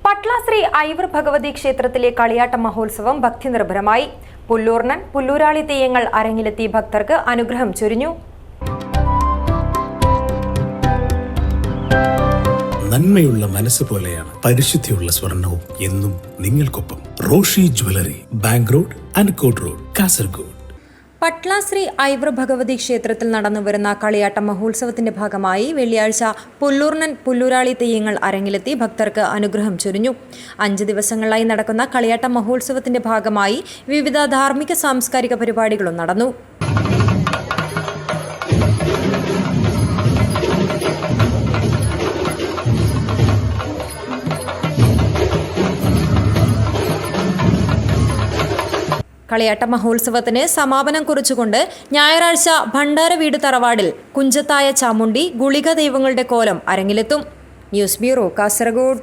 പട്ലാശ്രീ ഐവർ ഭഗവതി ക്ഷേത്രത്തിലെ കളിയാട്ട മഹോത്സവം ഭക്തിനിർഭരമായി. പുല്ലൂർണൻ, പുല്ലൂരാളി തെയ്യങ്ങൾ അരങ്ങിലെത്തി ഭക്തർക്ക് അനുഗ്രഹം ചൊരിഞ്ഞു. നന്മയുള്ള മനസ്സ് പോലെയാണ് പരിശുദ്ധിയുള്ള സ്വർണവും എന്നും നിങ്ങൾക്കൊപ്പം. Roshy jewellery, bank road, അൻകോട്ട് road, Kasaragod. പട്ലാശ്രീ ഐവർ ഭഗവതി ക്ഷേത്രത്തിൽ നടന്നുവരുന്ന കളിയാട്ട മഹോത്സവത്തിന്റെ ഭാഗമായി വെള്ളിയാഴ്ച പുല്ലൂർണൻ, പുല്ലൂരാളി തെയ്യങ്ങൾ അരങ്ങിലെത്തി ഭക്തർക്ക് അനുഗ്രഹം ചൊരിഞ്ഞു. 5 ദിവസങ്ങളായി നടക്കുന്ന കളിയാട്ട മഹോത്സവത്തിന്റെ ഭാഗമായി വിവിധ ധാർമ്മിക സാംസ്കാരിക പരിപാടികളും നടന്നു. കളിയാട്ട മഹോത്സവത്തിന് സമാപനം കുറിച്ചുകൊണ്ട് ഞായറാഴ്ച ഭണ്ഡാരവീട് തറവാടിൽ കുഞ്ചത്തായ ചാമുണ്ടി, ഗുളിക ദൈവങ്ങളുടെ കോലം അരങ്ങിലെത്തും. News bureau, Kasaragod.